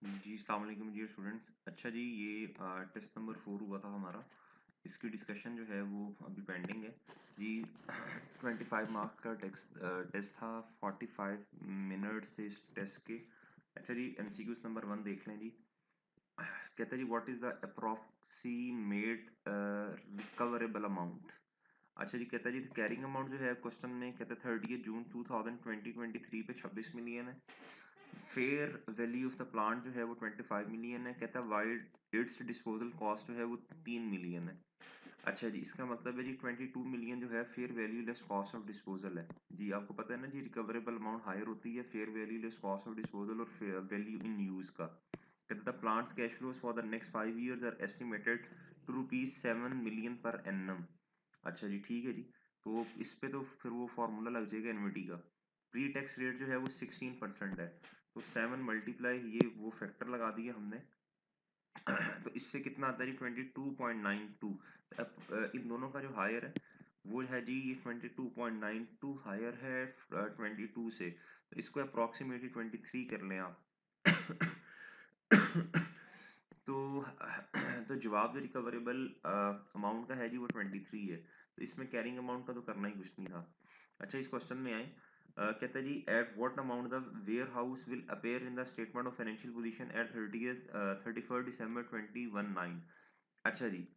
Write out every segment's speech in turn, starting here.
जी, अस्सलाम वालेकुम dear students. अच्छा जी, ये टेस्ट नंबर 4 हुआ था हमारा। इसकी डिस्कशन जो है वो अभी पेंडिंग है जी। 25 मार्क्स का टेस्ट था, 45 मिनट से इस टेस्ट के। अच्छा जी, एमसीक्यूज नंबर 1 देख लें जी। कहता है जी, what is the approximate recoverable amount. अच्छा जी, कहता है जी कैरिंग अमाउंट जो है क्वेश्चन में, कहता है 30 जून 2023 पे 26 मिलियन है। Fair value of the plant जो है वो 25 मिलियन है। कहता है वाइड इट्स डिस्पोजल कॉस्ट जो है वो 3 मिलियन है। अच्छा जी, इसका मतलब है जी 22 मिलियन जो है fair value less cost of disposal है। जी आपको पता है ना जी, रिकवरेबल अमाउंट हायर होती है fair value less cost of disposal और वैल्यू इन यूज का। कहता है plants cash flows for the next 5 years are estimated to rupees 7 million per annum. अच्छा जी, ठीक है जी। तो इस पे तो फिर वो फार्मूला लग जाएगा एनवीटी का। प्री टैक्स रेट जो है वो 16% है। तो 7 मल्टीप्लाई ये वो फैक्टर लगा दिया हमने। तो इससे कितना आता है जी 22.92। इन दोनों का जो हायर है वो है जी, ये 22.92 हायर है 22 से। तो इसको अप्रॉक्सीमेटली 23 कर लें आप। तो तो जवाब जो रिकवरेबल अमाउंट का है जी वो 23 है। तो इसमें कैरिंग अमाउंट का तो करना ही कुछ नहीं था। अच्छा, इस क्वेश्चन में आए। कहता है जी at what amount the warehouse will appear in the statement of financial position at 31 December 2019। अच्छा जी।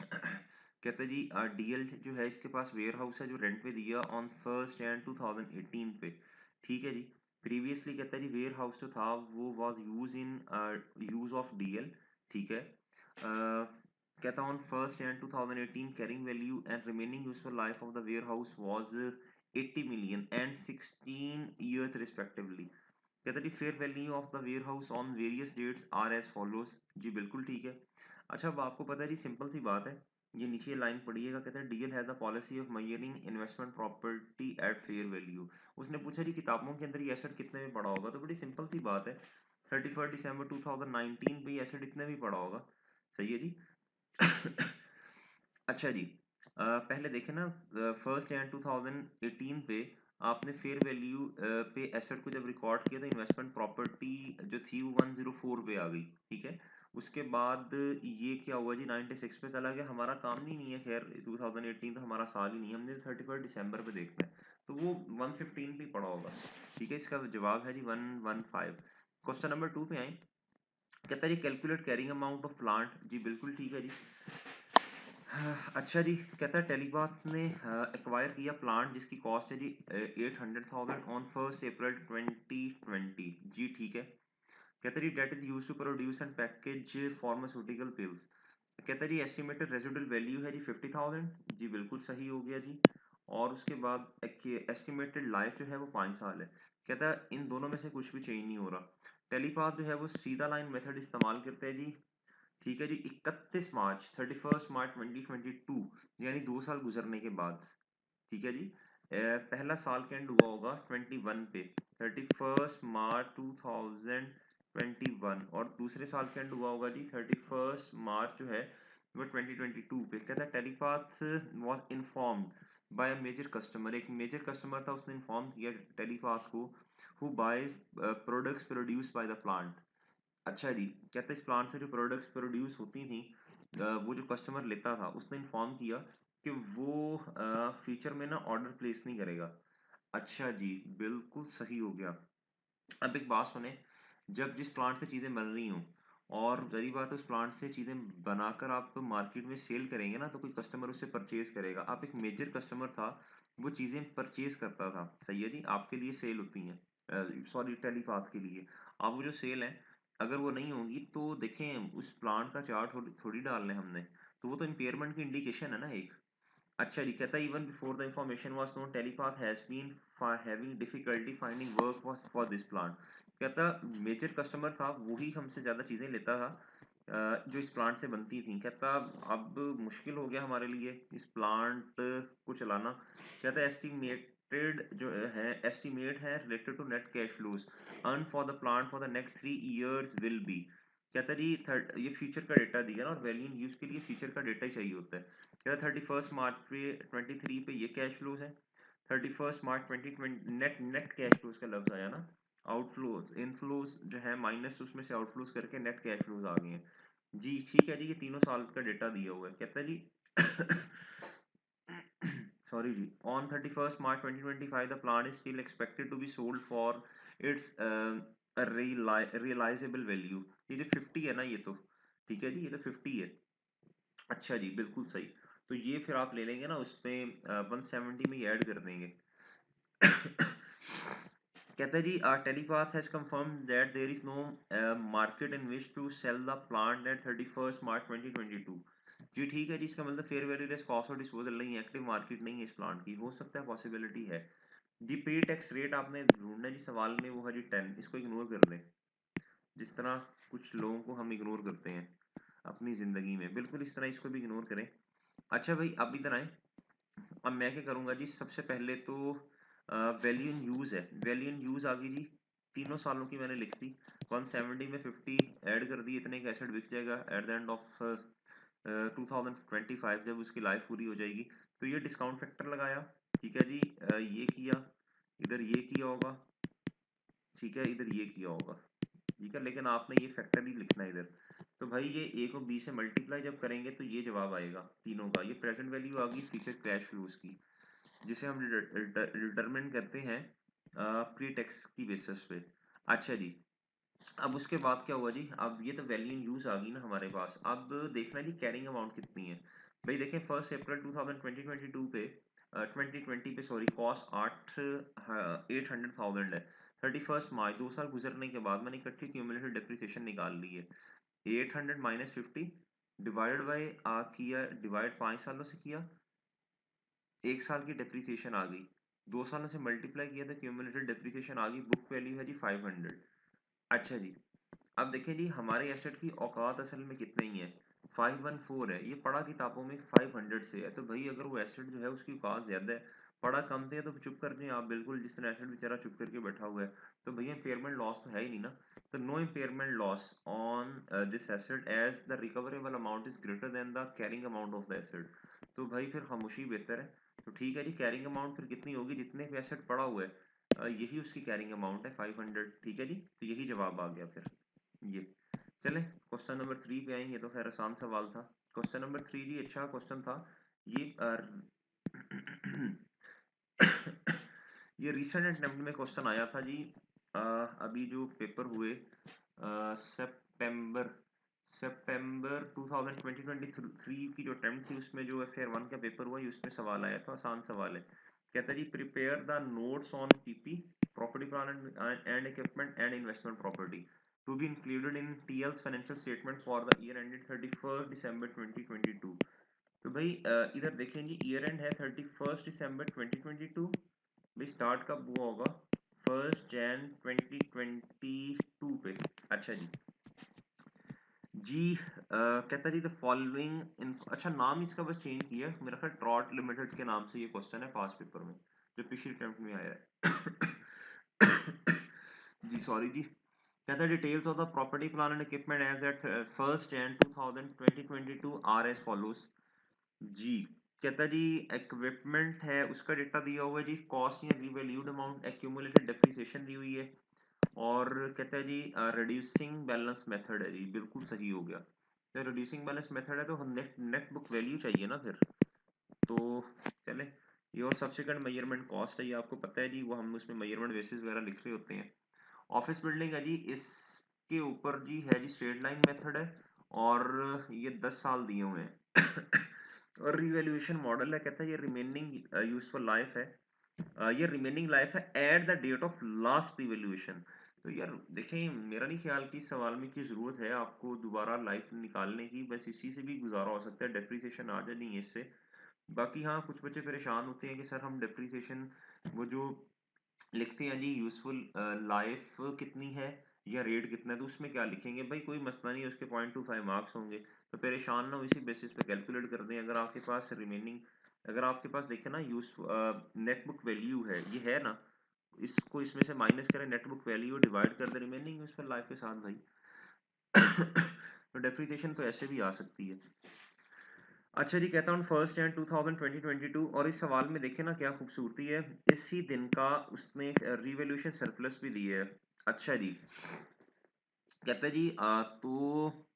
कहते हैं जी डीएल जो है इसके पास वेयर हाउस है जो रेंट पे दिया ऑन 1 जनवरी 2018 पे। ठीक है जी। प्रीवियसली कहता है जी वेयर हाउस जो था वो was use in use of DL. ठीक है। कहता on 1 January 2018 carrying value and remaining useful life of the warehouse was 80 million and 16 years respectively. कहता है जी fair value of the warehouse on various dates are as follows. जी बिल्कुल ठीक है। अच्छा, अब आपको पता है जी, सिंपल सी बात है। ये नीचे लाइन पढ़िएगा, कहता है DL has the policy of measuring investment property at fair value. उसने पूछा जी किताबों के अंदर ये एसेट कितने में पड़ा होगा, तो बड़ी सिंपल सी बात है। 31 दिसंबर 2019 पे ये एसेट इतने में पड़ा होगा। सही है जी। अच्छा जी, पहले देखें ना, 1 जनवरी 2018 पे आपने फेयर वैल्यू पे एसेट को जब रिकॉर्ड किया तो इन्वेस्टमेंट प्रॉपर्टी जो थी वो 104 पे आ गई। ठीक है। उसके बाद ये क्या हुआ जी, 96 पे चला गया। हमारा काम नहीं है, खैर 2018 तो हमारा साल ही नहीं है, हमने 31 दिसंबर पे देखना है। तो वो 115 पे पड़ा होगा। ठीक है, इसका जवाब है जी 115। क्वेश्चन नंबर 2 पे आए। कहता है जी calculate carrying amount of plant. जी बिल्कुल ठीक है जी। अच्छा जी, कहता है टेलीबाथ ने एक्वायर किया प्लांट जिसकी कॉस्ट है जी 800,000 ऑन 1 अप्रैल 2020। जी ठीक है। कहता है जी date is use to produce and package pharmaceutical pills. कहता है जी एस्टिमेटेड रेजिडुअल वैल्यू है जी 50,000। जी बिल्कुल सही हो गया जी। और उसके बाद एस्टिमेटेड लाइफ जो है वो 5 साल है। कहता है इन दोनों में से कुछ भी चेंज नहीं हो रहा। टेलीपाथ जो है वो सीधा लाइन मेथड इस्तेमाल करते हैं जी। ठीक है जी। 31 मार्च 2022 यानी 2 साल गुजरने के बाद। ठीक है जी। पहला साल का एंड हुआ होगा 21 पे, 31 मार्च 2021, और दूसरे साल का एंड हुआ होगा जी 31 मार्च जो है वो 2022 पे। कहता है Telepath was informed by a major customer. एक मेजर कस्टमर था, उसने इन्फॉर्म किया टेलीपाथ को, who buys products produce by the plant. अच्छा जी, कहते हैं इस प्लांट से जो प्रोडक्ट्स प्रोड्यूस होती थी, वो जो कस्टमर लेता था उसने इन्फॉर्म किया कि वो फ्यूचर में ना ऑर्डर प्लेस नहीं करेगा। अच्छा जी, बिल्कुल सही हो गया। अब एक बात सुने, जब जिस प्लांट से चीज़ें बन रही हों और रही बात है उस प्लांट से चीज़ें बनाकर आप मार्केट में सेल करेंगे ना, तो कोई कस्टमर उससे परचेज करेगा। आप एक मेजर कस्टमर था, वो चीज़ें परचेज करता था। सही है जी, आपके लिए सेल होती हैं, सॉरी टेलीपाथ के लिए। अब वो जो सेल है, अगर वो नहीं होगी तो देखें उस प्लांट का चार्ट थोड़ी थोड़ी डालना है हमने। तो वो तो इम्पेयरमेंट की इंडिकेशन है ना एक। अच्छा जी, कहता है even before the information was known Telepath has been having difficulty finding work for this plant. कहता मेजर कस्टमर था, वही हमसे ज़्यादा चीज़ें लेता था जो इस प्लांट से बनती थी। कहता अब मुश्किल हो गया हमारे लिए इस प्लांट को चलाना। कहता एस्टिमेटेड जो है एस्टिमेट है related to net cash flows earn for the plant for the next 3 years will be. कहता जी थर्ड ये फ्यूचर का डेटा दिया ना, और वैल्यू इन यूज के लिए फ्यूचर का डेटा ही चाहिए होता है। कहता 31 मार्च पे 23 पे ये कैश फ्लोज है। 31 मार्च 2020 नेट नेट कैश फ्लोज का लफ्ज आया ना, आउटफ्लोज इनफ्लोज जो है माइनस उसमें से आउटफ्लोज करके नेट कैश फ्लोज आ गए हैं जी। ठीक है जी, ये तीनों साल का डेटा दिया हुआ है। कहता है जी सॉरी जी, on 31st March 2025 the plant is still expected to be sold for its realisable value. ये जो 50 है ना, ये तो ठीक है जी, ये तो 50 है। अच्छा जी, बिल्कुल सही। तो ये फिर आप ले लेंगे ना, उसमें 170 में ऐड कर देंगे। कहता है जी Telepath has confirm that there is no market in which to sell the plant at 31st March 2022। जी ठीक है जी, इसका मतलब fair value less cost of disposal नहीं है, एक्टिव मार्केट नहीं है इस प्लांट की। हो सकता है, पॉसिबिलिटी है जी। प्री टैक्स रेट आपने ढूंढना है जी सवाल में, वो है जी 10। इसको इग्नोर कर दें, जिस तरह कुछ लोगों को हम इग्नोर करते हैं अपनी ज़िंदगी में, बिल्कुल इस तरह इसको भी इग्नोर करें। अच्छा भाई, अब इधर आए। अब मैं क्या करूंगा जी, सबसे पहले तो वैल्यू इन यूज़ है, वैल्यू इन यूज़ आ गई जी, तीनों सालों की मैंने लिख दी। 170 में 50 ऐड कर दी, इतने का एसेट बिक जाएगा एट द एंड ऑफ 2025, जब उसकी लाइफ पूरी हो जाएगी। तो ये डिस्काउंट फैक्टर लगाया, ठीक है जी। ये किया, इधर ये किया होगा, ठीक है, इधर ये किया होगा, ठीक है, लेकिन आपने ये फैक्टर ही लिखना है इधर। तो भाई ये ए को बी से मल्टीप्लाई जब करेंगे तो ये जवाब आएगा तीनों का। ये प्रेजेंट वैल्यू आ गई फ्यूचर कैश फ्लोज की, जिसे हम डिटरमिन करते हैं प्री टैक्स की बेसिस पे। अच्छा जी, अब उसके बाद क्या हुआ जी, अब ये तो वैल्यू इन यूज आ गई ना हमारे पास। अब देखना जी कैरिंग अमाउंट कितनी है। भाई देखें, 1 अप्रैल 2022 पे 2020 पे सॉरी, कॉस्ट 800,000 है। 31 मार्च 2 साल गुजरने के बाद मैंने इकट्ठी क्यूमुलेटेड डेप्रिसिएशन निकाल ली है। 800 माइनस 50 डिवाइडेड बाई किया, डिवाइड 5 सालों से किया, 1 साल की डेप्रिसिएशन आ गई। 2 सालों से मल्टीप्लाई किया तो क्यूमुलेटेड डेप्रिसिएशन आ गई। बुक वैल्यू है जी 500। अच्छा जी, अब देखें जी, हमारे एसेट की औकात असल में कितने ही है, 514 है। ये पढ़ा किताबों में 500 से है, तो भाई अगर वो एसेट जो है उसकी औकात ज्यादा है, पढ़ा कम से है, तो चुप कर जाए आप बिल्कुल, जिस तरह एसेट बेचारा चुप करके बैठा हुआ है। तो भैया इम्पेयरमेंट लॉस तो है ही नहीं ना। तो no impairment loss on this asset as the recoverable amount is greater than the carrying amount of the asset. तो भाई फिर खामोशी बेहतर है। तो ठीक है जी, कैरिंग अमाउंट फिर कितनी होगी, जितने भी एसेट पड़ा हुआ है यही उसकी कैरिंग अमाउंट है 500। ठीक है जी, तो यही जवाब आ गया फिर ये। चलें क्वेश्चन नंबर 3 पे आएंगे, तो खैर आसान सवाल था। क्वेश्चन नंबर 3 जी अच्छा क्वेश्चन था ये। ये रिसेंट अटेम्प्ट में क्वेश्चन आया था जी। अभी जो पेपर हुए सितंबर सितंबर 2023 की जो अटेम्प्ट थी, उसमें जो FR1 का पेपर हुआ, उसमें सवाल आया था, आसान सवाल है। कहता है जी, prepare the notes on PP property plant and equipment and investment property to be included in TL's financial statement for the year ended 31st December 2022। तो भाई इधर देखें जी, ईयर एंड है 31st December 2022। भाई स्टार्ट कब हुआ होगा, 1 Jan 2022 पे। अच्छा जी, जी कहता जी द फॉलोइंग, अच्छा नाम इसका बस चेंज किया है मेरा ख्याल, ट्रॉट लिमिटेड के नाम से ये क्वेश्चन है पास पेपर में, जो पिछले अटेम्प्ट में आया है। जी सॉरी जी। कहता है details of the property plan and equipment as at 1 Jan 2022 are as follows. जी कहता जी, इक्विपमेंट है उसका डेटा दिया हुआ है जी, कॉस्ट या रीवैल्यूड अमाउंट, एक्यूमुलेटेड डेप्रिसिएशन दी हुई है, और कहता है जी रिड्यूसिंग बैलेंस मेथड है जी, बिल्कुल सही हो गया। तो रिड्यूसिंग बैलेंस मेथड है तो हम नेट नेट बुक वैल्यू चाहिए ना फिर। तो चले, ये और सब्सिक्वेंट मेजरमेंट कॉस्ट है, ये आपको पता है जी, वो हम उसमें मेजरमेंट बेसिस वगैरह लिख रहे होते हैं। ऑफिस बिल्डिंग है जी, इसके ऊपर जी है जी स्ट्रेट लाइन मेथड है, और ये 10 साल दिए हुए हैं। और रिवैल्यूएशन मॉडल है, कहता है ये रिमेनिंग यूजफुल लाइफ है, ये रिमेनिंग लाइफ है at the date of last revaluation. तो यार देखें, मेरा नहीं ख्याल कि इस सवाल में की ज़रूरत है आपको दोबारा लाइफ निकालने की, बस इसी से भी गुजारा हो सकता है, डेप्रिसिएशन आ जाए नहीं है इससे। बाकी हाँ, कुछ बच्चे परेशान होते हैं कि सर हम डेप्रिसिएशन वो जो लिखते हैं जी यूजफुल लाइफ कितनी है या रेट कितना है, तो उसमें क्या लिखेंगे भाई, कोई मसला नहीं है, उसके 0.25 मार्क्स होंगे। तो परेशान ना हो, इसी बेसिस पे कैलकुलेट कर दें। अगर आपके पास रिमेनिंग, अगर आपके पास देखें ना यूज नेट बुक वैल्यू है, ये है ना, इसको इसमें से माइनस करें, नेट बुक वैल्यू डिवाइड कर दें रिमेनिंग यूजफुल लाइफ के साथ भाई। तो डेप्रिसिएशन तो ऐसे भी आ सकती है। अच्छा जी, कहता हूँ 1 Jan 2022, और इस सवाल में देखें ना क्या खूबसूरती है, इसी दिन का उसने रिवॉल्यूशन सरप्लस भी दी है। अच्छा जी, कहता है जी तो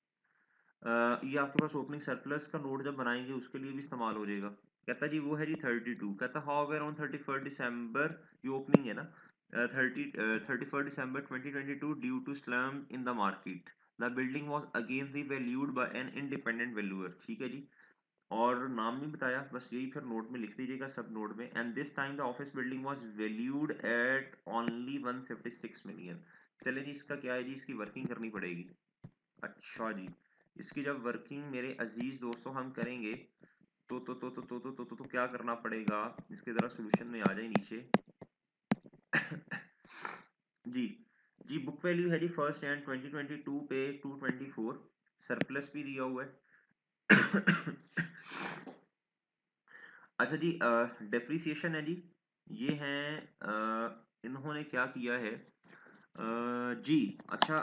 ये आपके पास ओपनिंग सरप्लस का नोट जब बनाएंगे उसके लिए भी इस्तेमाल हो जाएगा। कहता जी वो है जी 32। कहता हाउ ऑन 31 दिसंबर, ये ओपनिंग है ना, 31 December 2022 due to slump in the market the building was again revalued by an independent valuer. ठीक है जी, और नाम नहीं बताया, बस यही फिर नोट में लिख दीजिएगा सब नोट में। And this time the office building was valued at only 156 million. चले जी, इसका क्या है जी, इसकी वर्किंग करनी पड़ेगी। अच्छा जी, इसकी जब वर्किंग मेरे अजीज दोस्तों हम करेंगे तो क्या करना पड़ेगा, इसके जरा सोल्यूशन में आ जाए नीचे। जी जी, बुक वैल्यू है जी फर्स्ट एंड 2022 पे 224, सरप्लस भी दिया हुआ है। अच्छा जी, डेप्रिसिएशन है जी, ये है इन्होंने क्या किया है जी। अच्छा,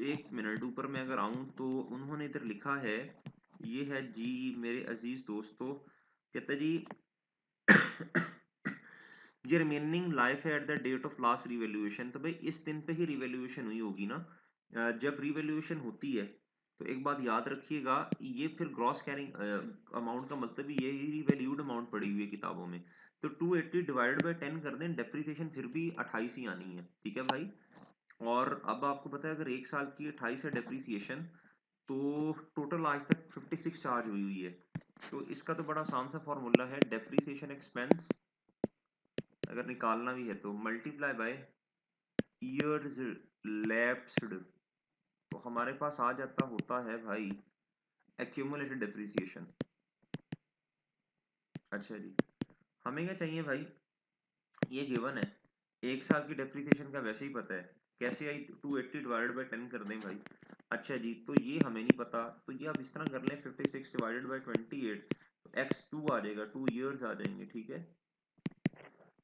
एक मिनट ऊपर मैं अगर आऊं तो उन्होंने इधर लिखा है, ये है जी मेरे अजीज दोस्तों, कहते जी ये रिमेनिंग लाइफ है at the date of last revaluation. तो भाई इस दिन पे ही रिवैल्यूएशन हुई होगी ना। जब रिवैल्यूएशन होती है तो एक बात याद रखिएगा, ये फिर ग्रॉस कैरिंग अमाउंट का मतलब ही ये रिवैल्यूड अमाउंट पड़ी हुई है किताबों में। तो 280 डिवाइडेड बाय 10 कर दें, डेप्रिसिएशन फिर भी 28 ही आनी है। ठीक है भाई, और अब आपको पता है अगर एक साल की 28 है डेप्रिसिएशन, तो टोटल आज तक 56 चार्ज हुई हुई है। तो इसका तो बड़ा आसान सा फॉर्मूला है, डेप्रिसिएशन एक्सपेंस अगर निकालना भी है तो मल्टीप्लाई बाय ईयर्स लैप्स्ड, तो हमारे पास आ जाता होता है भाई एक्यूमुलेटेड डेप्रिसिएशन। अच्छा जी, हमें क्या चाहिए भाई, ये गिवन है, एक साल की डेप्रिसिएशन का वैसे ही पता है, कैसे आई, 280 डिवाइडेड बाय 10 कर दें भाई। अच्छा जी, तो ये हमें नहीं पता, तो ये आप इस तरह कर लें, 56 डिवाइडेड बाय 28, तो x2 आ जाएगा, 2 ईयर्स आ जाएंगे। ठीक है,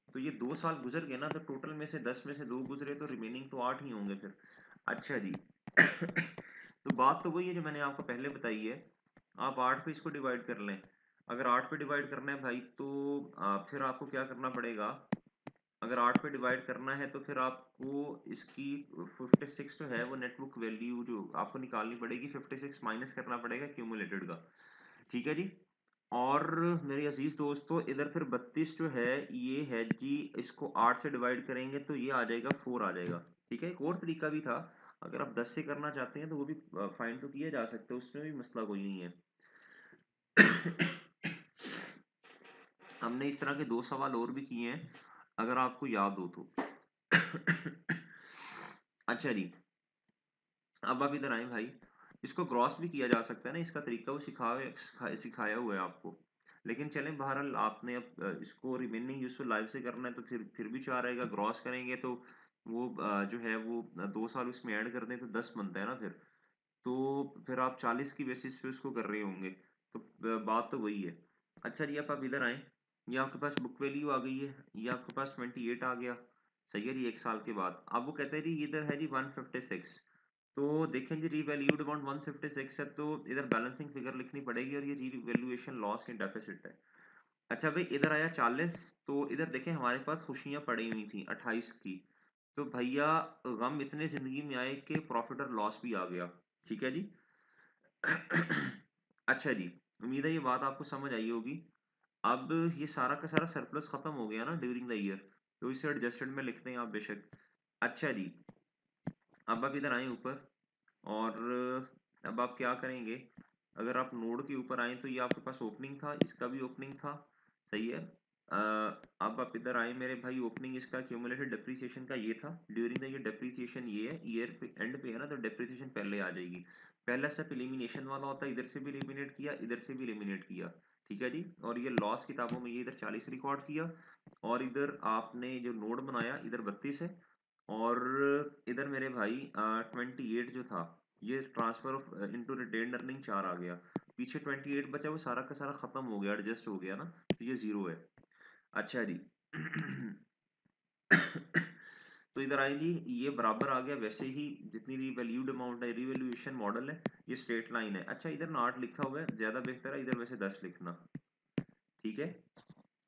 तो ये 2 साल गुजर गए ना, तो टोटल में से 10 में से 2 गुजरे तो रिमेनिंग तो 8 ही होंगे फिर। अच्छा जी। तो बात तो वही है जो मैंने आपको पहले बताई है, आप 8 पे इसको डिवाइड कर लें। अगर 8 पे डिवाइड करना है भाई तो फिर आपको क्या करना पड़ेगा, अगर 8 पे डिवाइड करना है तो फिर आपको इसकी 56 जो है वो नेटबुक वैल्यू जो आपको निकालनी पड़ेगी, 56 माइनस करना पड़ेगा क्यूमुलेटेड का। ठीक है जी, और मेरे अजीज दोस्तों इधर फिर 32 जो है ये है जी, इसको 8 से डिवाइड करेंगे तो ये आ जाएगा 4 आ जाएगा। ठीक है, एक और तरीका भी था, अगर आप 10 से करना चाहते हैं तो वो भी फाइंड तो किया जा सकता है, उसमें भी मसला कोई नहीं है। हमने इस तरह के 2 सवाल और भी किए हैं, अगर आपको याद हो तो। अच्छा जी, अब आप इधर आए भाई, इसको ग्रॉस भी किया जा सकता है ना, इसका तरीका वो सिखाया हुआ है आपको। लेकिन चलें, बहरहाल आपने अब इसको रिमेनिंग यूजफुल लाइफ से करना है तो फिर भी 4 आएगा, ग्रॉस करेंगे तो वो जो है वो 2 साल उसमें ऐड कर दें तो 10 बनता है ना फिर। तो फिर आप 40 की बेसिस पे उसको कर रहे होंगे, तो बात तो वही है। अच्छा जी, आप इधर आए, ये आपके पास बुक वैल्यू आ गई है, ये आपके पास 28 आ गया। सही है जी, एक साल के बाद अब वो कहते हैं जी इधर है जी 156। तो देखें जी, रीवैल्यूड अमाउंट 156 है, तो इधर बैलेंसिंग फिगर लिखनी पड़ेगी, और ये रीवैल्यूएशन लॉस या डेफिसिट है। अच्छा भाई, इधर आया 40, तो इधर देखें हमारे पास खुशियां पड़ी हुई थी 28 की, तो भैया गम इतने जिंदगी में आए कि प्रॉफिट और लॉस भी आ गया। ठीक है जी। अच्छा जी, उम्मीद है ये बात आपको समझ आई होगी। अब ये सारा का सारा सरप्लस खत्म हो गया ना ड्यूरिंग द ईयर, तो इसे एडजस्टेड में लिखते हैं आप बेशक। अच्छा जी, अब आप इधर आए ऊपर, और अब आप क्या करेंगे, अगर आप नोड के ऊपर आए तो ये आपके पास ओपनिंग था, इसका भी ओपनिंग था। सही है, अब आप इधर आए मेरे भाई, ओपनिंग इसका क्यूमुलेटेड डेप्रिसिएशन का ये था, ड्यूरिंग द ईयर डेप्रिसिएशन ये है, ईयर पे एंड पे है ना, तो डेप्रिसिएशन पहले आ जाएगी। पहला स्टेप एलिमिनेशन वाला होता है, इधर से भी एलिमिनेट किया, इधर से भी एलिमिनेट किया। ठीक है जी, और ये लॉस किताबों में ये इधर 40 रिकॉर्ड किया, और इधर आपने जो नोड बनाया इधर 32 है, और इधर मेरे भाई 28 जो था, ये transfer of into retained earning 4 आ गया। पीछे 28 बचा, वो सारा का सारा खत्म हो गया, एडजस्ट हो गया ना, तो ये 0 है। अच्छा जी। तो इधर आए जी, ये बराबर आ गया वैसे ही जितनी रिवैल्यूड अमाउंट है, रिवैल्यूएशन मॉडल है, ये स्ट्रेट लाइन है। अच्छा, इधर 8 लिखा हुआ है, ज्यादा बेहतर है, इधर वैसे 10 लिखना। ठीक है,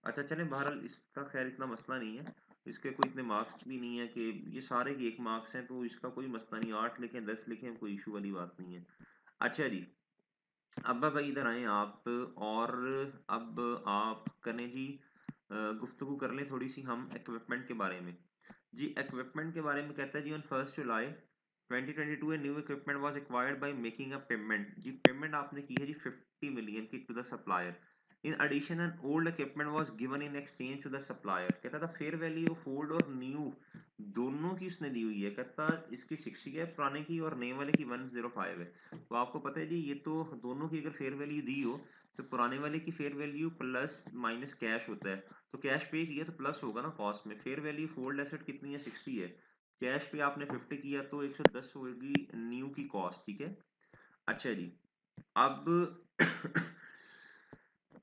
अच्छा चलें, बहरहाल इसका खैर इतना मसला नहीं है, इसके कोई इतने मार्क्स भी नहीं है कि ये सारे के 1 मार्क्स हैं, तो इसका कोई मसला नहीं, 8 लिखें 10 लिखें कोई इशू वाली बात नहीं है। अच्छा जी, अब भाई इधर आए आप, और अब आप करें जी गुफ्तगू कर लें थोड़ी सी हम इक्विपमेंट के बारे में। जी इक्विपमेंट के बारे में कहता है जी, on 1 July 2022 a new equipment was acquired by making a payment. जी पेमेंट आपने की है जी 50 मिलियन की to the supplier. In addition an old equipment was given in exchange to the supplier. कहता था फेयर वैल्यू ऑफ ओल्ड और new दोनों की उसने दी हुई है। कहता इसकी 60 है पुराने की, और नए वाले की 105 है। तो आपको पता है जी, ये तो दोनों की अगर फेयर वैल्यू दी हो तो पुराने वाले की fair value plus minus cash होता है। तो कैश पे किया तो प्लस होगा ना कॉस्ट में। फेयर वैल्यू फोल्ड एसेट कितनी है 60 है, कैश पे आपने 50 किया तो 110 होगी न्यू की कॉस्ट, ठीक है। अच्छा जी, अब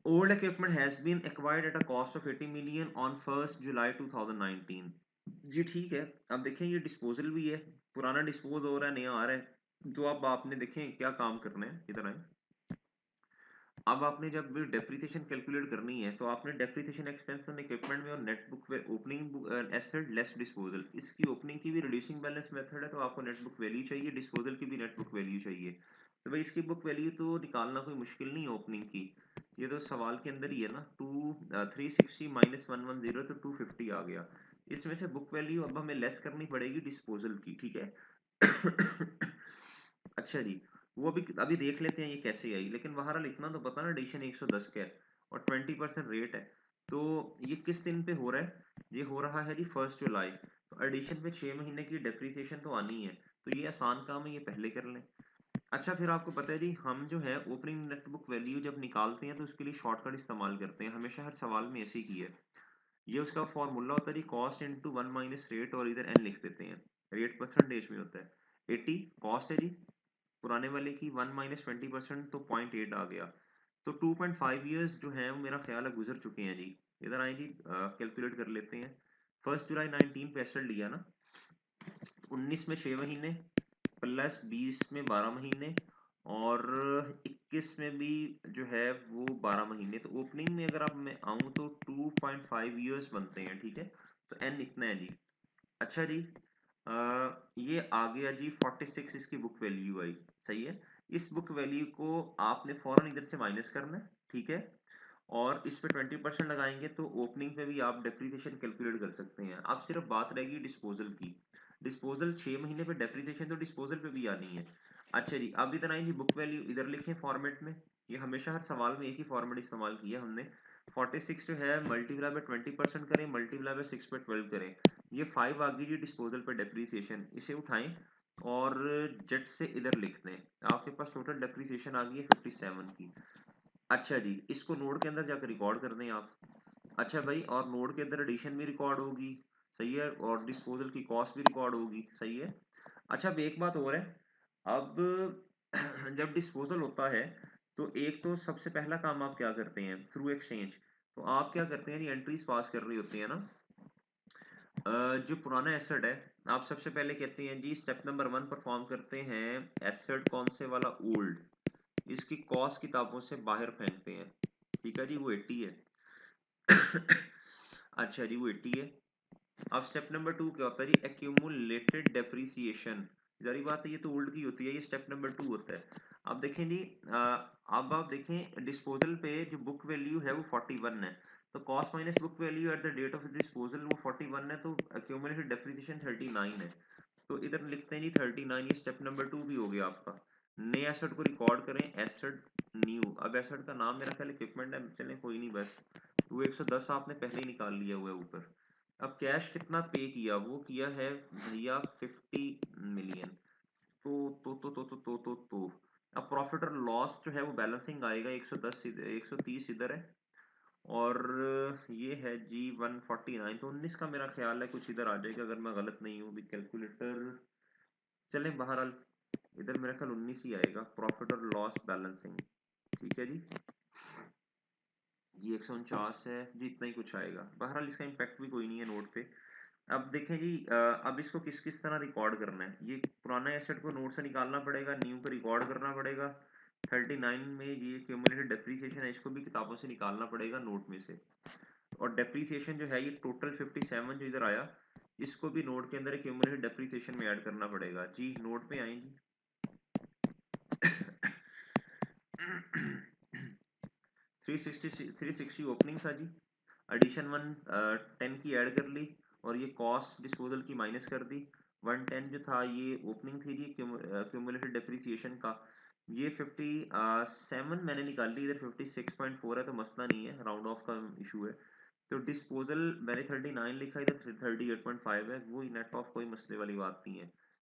old equipment has been acquired at a cost of 80 million on 1 July 2019। जी ठीक है, अब देखें ये डिस्पोजल भी है, पुराना डिस्पोज हो रहा है नया आ रहा है। तो अब आपने देखें क्या काम करना है, इधर आए। अब आपने जब डेप्रिसिएशन कैलकुलेट करनी है तो आपने डेप्रिसिएशन एक्सपेंस ऑन इक्विपमेंट में और net book opening asset less disposal, इसकी ओपनिंग की भी रिड्यूसिंग बैलेंस मेथड है, तो आपको नेट बुक वैल्यू चाहिए, डिस्पोजल की भी नेट बुक वैल्यू चाहिए। तो भाई इसकी बुक वैल्यू तो निकालना कोई मुश्किल नहीं है ओपनिंग की, ये तो सवाल के अंदर ही है ना। 360 माइनस 110 तो 250 आ गया। इसमें से बुक वैल्यू अब हमें लेस करनी पड़ेगी डिस्पोजल की, ठीक है। अच्छा जी, वो अभी देख लेते हैं ये कैसे आई, लेकिन बहरहाल इतना तो पता ना, एडिशन 110 का है और 20% रेट है। तो ये किस दिन पे हो रहा है, ये हो रहा है जी 1 जुलाई। तो एडिशन पे 6 महीने की डेप्रिसिएशन तो आनी है, तो ये आसान काम है, ये पहले कर लें। अच्छा फिर आपको पता है जी, हम जो है ओपनिंग नेट बुक वैल्यू जब निकालते हैं तो उसके लिए शॉर्टकट इस्तेमाल करते हैं, हमेशा हर सवाल में ऐसे ही की है। ये उसका फॉर्मूला होता है जी, कॉस्ट इंटू 1 माइनस रेट, और इधर एन लिख देते हैं। रेट परसेंटेज में होता है 80, कॉस्ट है जी पुराने वाले की 1 माइनस 20% तो 0.8 आ गया। तो 2.5 ईयर्स जो है वो मेरा ख्याल है गुजर चुके हैं जी। इधर आए जी, कैलकुलेट कर लेते हैं। 1 जुलाई 19 पे एसेट लिया ना, 19 में 6 महीने प्लस 20 में 12 महीने और 21 में भी जो है वो 12 महीने। तो ओपनिंग में अगर अब मैं आऊं तो 2.5 ईयर्स बनते हैं, ठीक है। तो एन इतना है जी। अच्छा जी, ये आ गया जी 46, इसकी बुक वैल्यू आई, सही है। इस बुक वैल्यू को आपने फौरन इधर से माइनस करना है, ठीक है। और इस पे 20% लगाएंगे तो ओपनिंग पे भी आप डेप्रिसिएशन कैलकुलेट कर सकते हैं। अब सिर्फ बात रहेगी डिस्पोजल की। डिस्पोजल 6 महीने पे डेप्रिसिएशन तो डिस्पोजल पे भी आनी है। अच्छा जी, अब इधर आएंगे बुक वैल्यू, इधर लिखें फॉर्मेट में। ये हमेशा हर सवाल में एक ही फॉर्मेट इस्तेमाल किया हमने। 46 जो है मल्टीप्लाई बाय 20% करें, मल्टीप्लाई बाय 6 पे 12 करें। ये 5 आ गई जी डिस्पोजल पे डेप्रिसिएशन, इसे उठाएं और जेट से इधर लिख दें। आपके पास टोटल डेप्रिसिएशन आ गई है 57 की। अच्छा जी, इसको नोड के अंदर जाकर रिकॉर्ड कर दें आप। अच्छा भाई, और नोड के अंदर एडिशन भी रिकॉर्ड होगी, सही है, और डिस्पोजल की कॉस्ट भी रिकॉर्ड होगी, सही है। अच्छा अब एक बात और है, अब जब डिस्पोजल होता है तो एक तो सबसे पहला काम आप क्या करते हैं थ्रू एक्सचेंज। तो आप क्या करते हैं, एंट्रीज पास कर रही होती है ना। जो पुराना एसेट है, आप सबसे पहले कहते हैं जी स्टेप नंबर 1 परफॉर्म करते हैं, एसेट कौन से वाला, ओल्ड, इसकी कॉस्ट किताबों से बाहर फेंकते हैं, ठीक है जी, वो 80 है। अच्छा जी, वो 80 है। अब स्टेप नंबर 2 क्या होता है जी, एक्यूमुलेटेड डेप्रिसिएशन। जारी बात है ये तो ओल्ड की होती है, ये स्टेप नंबर 2 होता है। अब देखें जी, अब आप देखें डिस्पोजल पे जो बुक वैल्यू है वो 41 है, तो cost minus book value at the date of disposal वो 41 है, तो एक्यूमुलेटेड डेप्रिसिएशन 39 है। तो इधर लिखते हैं जी 39, ये स्टेप नंबर 2 भी हो गया आपका। नए एसेट को रिकॉर्ड करें, एसेट न्यू। अब एसेट का नाम मेरा ख्याल इक्विपमेंट है, चलें कोई नहीं, बस वो 110 आपने पहले ही निकाल लिया हुआ है ऊपर। अब कैश कितना पे किया, वो किया है भैया 50 मिलियन। तो अब प्रॉफिट और लॉस जो है वो बैलेंसिंग आएगा 110 130 इधर है, और ये है जी 149। तो 19 का मेरा ख्याल है कुछ इधर आ जाएगा अगर मैं गलत नहीं हूँ, भी कैलकुलेटर चले बहरहाल, इधर मेरा ख्याल 19 ही आएगा प्रॉफिट और लॉस बैलेंसिंग, ठीक है जी। जी 149 है जी, इतना ही कुछ आएगा, बहरहाल इसका इम्पैक्ट भी कोई नहीं है नोट पे। अब देखें जी, अब इसको किस किस तरह रिकॉर्ड करना है। ये पुराना एसेट को नोट से निकालना पड़ेगा, न्यू को रिकॉर्ड करना पड़ेगा। 39 में ये क्यूमुलेटेड डेप्रिसिएशन है, इसको भी किताबों से निकालना पड़ेगा नोट में से। और डेप्रीसिएशन जो है ये टोटल 57 जो इधर आया, इसको भी नोट के अंदर क्यूमुलेटिव डेप्रीसिएशन में ऐड करना पड़ेगा जी। नोट पे आए जी। 360 ओपनिंग था जी, एडिशन 110 की ऐड कर ली और ये कॉस्ट डिस्पोजल की माइनस कर दी। 110 जो था ये ओपनिंग थी जी क्यूमुलेटेड डेप्रिसिएशन का, ये 57 मैंने निकाल ली, इधर 56.4 है तो मसला नहीं है, राउंड ऑफ का इशू है। तो डिस्पोजल मैंने 39 लिखा, इधर 38.5 है, वो नेट ऑफ कोई मसले वाली बात नहीं है,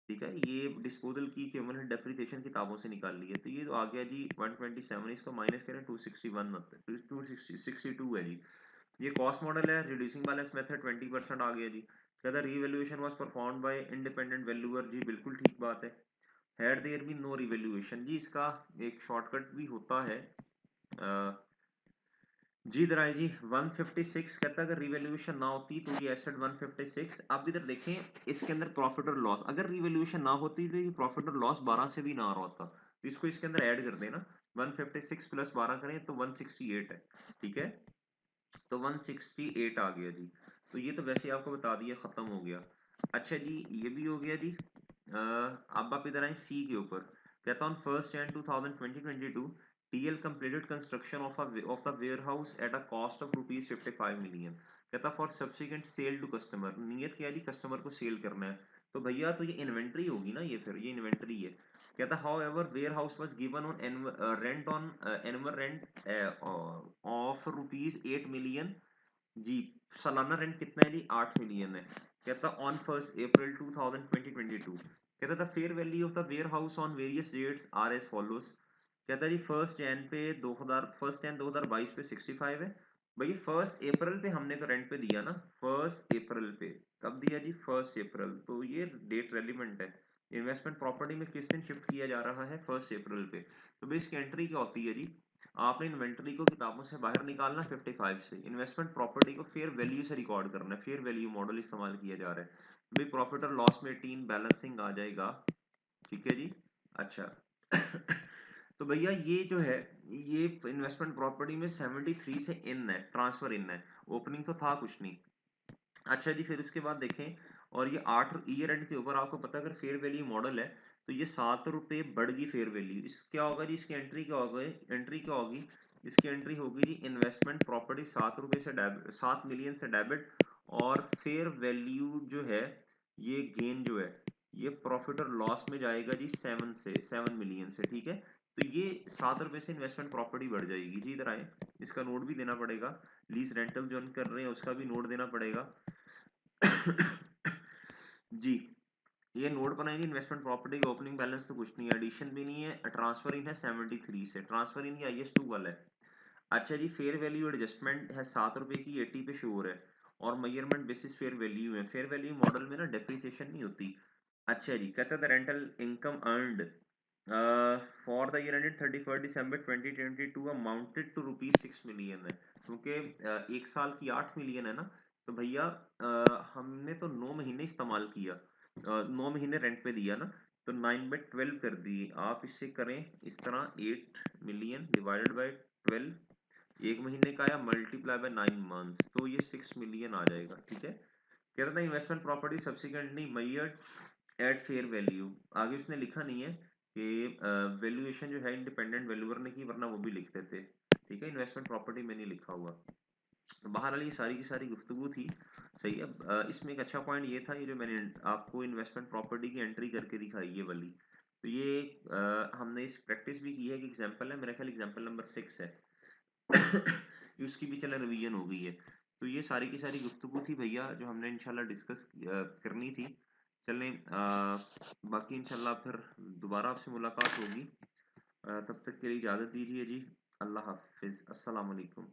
ठीक है। ये डिस्पोजल की क्यूमुलेटेड डेप्रिसिएशन किताबों से निकाल ली है, तो ये तो आ गया जी 127, इसको माइनस करें 261 होता है, 262 है जी। ये कॉस्ट मॉडल है, रिड्यूसिंग बैलेंस मेथड 20% आ गया जी। कहता revaluation was performed by independent valuer, जी बिल्कुल ठीक बात है। Had there be no revaluation, जी इसका एक शॉर्टकट भी होता है जी। इधर आए जी 156, कहता है अगर रिवैल्यूएशन ना होती तो ये एसेट 156। अब इधर देखें इसके अंदर प्रॉफिट और लॉस, अगर रिवैल्यूएशन ना होती तो ये प्रॉफिट और लॉस 12 से भी ना आ रहा होता, तो इसको इसके अंदर ऐड कर देना, 156 प्लस 12 करें तो 168 है, ठीक है। तो 168 आ गया जी। तो ये तो वैसे आपको बता दिया, खत्म हो गया। अच्छा जी ये भी हो गया जी। अब आप इधर आए सी के ऊपर, कहता हूँ 1 Jan 2022 TL completed construction of the warehouse at a cost of ₹55 million. कहता for subsequent sale to customer, नियत क्या है जी, कस्टमर को सेल करना है। तो भैया तो ये इन्वेंट्री होगी ना, ये फिर ये इन्वेंट्री है। कहता however warehouse was given on rent on annual rent of ₹8 million जी। सालाना रेंट कितना है जी, 8 मिलियन है। कहता ऑन 1 अप्रैल 2022, कहता the fair value of the warehouse on various dates are as follows. कहता जी 1 जैन 2022 पे 65 है भाई, 1 अप्रैल पे हमने तो रेंट पे दिया ना, 1 अप्रैल पे, कब दिया जी 1 अप्रैल, तो ये डेट रेलिवेंट है। इन्वेस्टमेंट प्रॉपर्टी में किस दिन शिफ्ट किया जा रहा है, 1 अप्रैल पे। तो भाई इसकी एंट्री क्या होती है जी, आपने इन्वेंटरी को किताबों से बाहर निकालना 55 से, इन्वेस्टमेंट प्रॉपर्टी को फेयर वैल्यू से रिकॉर्ड करना है, फेयर वैल्यू मॉडल इस्तेमाल किया जा रहा है भाई। प्रॉफिट और लॉस में 18 बैलेंसिंग आ जाएगा, ठीक है जी। अच्छा तो भैया ये जो है, ये इन्वेस्टमेंट प्रॉपर्टी में 73 से इन है, ट्रांसफर इन है, ओपनिंग तो था कुछ नहीं। अच्छा जी फिर उसके बाद देखें, और ये 8 ईयर एंड के ऊपर आपको पता है अगर फेयर वैल्यू मॉडल है तो ये ₹7 बढ़ गई फेयर वैल्यू, इस क्या होगा जी, इसकी एंट्री क्या होगी, एंट्री क्या होगी, इसकी एंट्री होगी जी इन्वेस्टमेंट प्रॉपर्टी ₹7 से डेबिट, 7 मिलियन से डेबिट, और फेयर वैल्यू जो है ये गेन जो है ये प्रॉफिट और लॉस में जाएगा जी 7 मिलियन से, ठीक है। तो ये ₹7 से इन्वेस्टमेंट प्रॉपर्टी बढ़ जाएगी जी। इधर आए, इसका नोट भी देना पड़ेगा, लीज रेंटल जो कर रहे हैं उसका भी नोट देना पड़ेगा जी। ये नोट बनाएंगे, इन्वेस्टमेंट प्रॉपर्टी का ओपनिंग बैलेंस तो कुछ नहीं है, एडिशन भी नहीं है, ट्रांसफर इन है 73 से, ट्रांसफर इन की IS2 वाला है। अच्छा जी फेयर वैल्यू एडजस्टमेंट है ₹7 की, 80 पे श्योर है, और मेजरमेंट बेसिस फेयर वैल्यू है। फेयर वैल्यू मॉडल में ना डेप्रिसिएशन नहीं होती। अच्छा जी कहता है the rental income earned for the year ended 31 December 2022 amounted to ₹6 million है, क्योंकि एक साल की 8 मिलियन है ना, तो भैया हमने तो 9 महीने इस्तेमाल किया, 9 महीने रेंट पे दिया ना, तो 9/12 कर दिए आप, इससे करें इस तरह 8 मिलियन डिवाइडेड बाई 12, एक महीने का आया, मल्टीप्लाई बाय 9 मंथ्स, तो ये 6 मिलियन आ जाएगा, ठीक है। कह रहा था investment property subsequently measured at fair value, आगे उसने लिखा नहीं है कि वैल्यूएशन जो है इंडिपेंडेंट वैल्यूअर ने की, वरना वो भी लिखते थे, ठीक है। इन्वेस्टमेंट प्रॉपर्टी में नहीं लिखा हुआ। तो बहरहाल ये सारी की सारी गुफ्तगू थी, सही है। इसमें एक अच्छा पॉइंट ये था, ये जो मैंने आपको इन्वेस्टमेंट प्रॉपर्टी की एंट्री करके दिखाई ये वाली, तो ये हमने इस प्रैक्टिस भी की है कि एग्जांपल है, मेरा ख्याल एग्जांपल नंबर 6 है उसकी भी चला रिवीजन हो गई है। तो ये सारी की सारी गुफ्तगू थी भैया जो हमने इंशाल्लाह डिस्कस करनी थी। चलें बाकी इंशाल्लाह फिर दोबारा आपसे मुलाकात होगी, तब तक के लिए इजाज़त दीजिए जी। अल्लाह हाफिज़, अस्सलाम वालेकुम।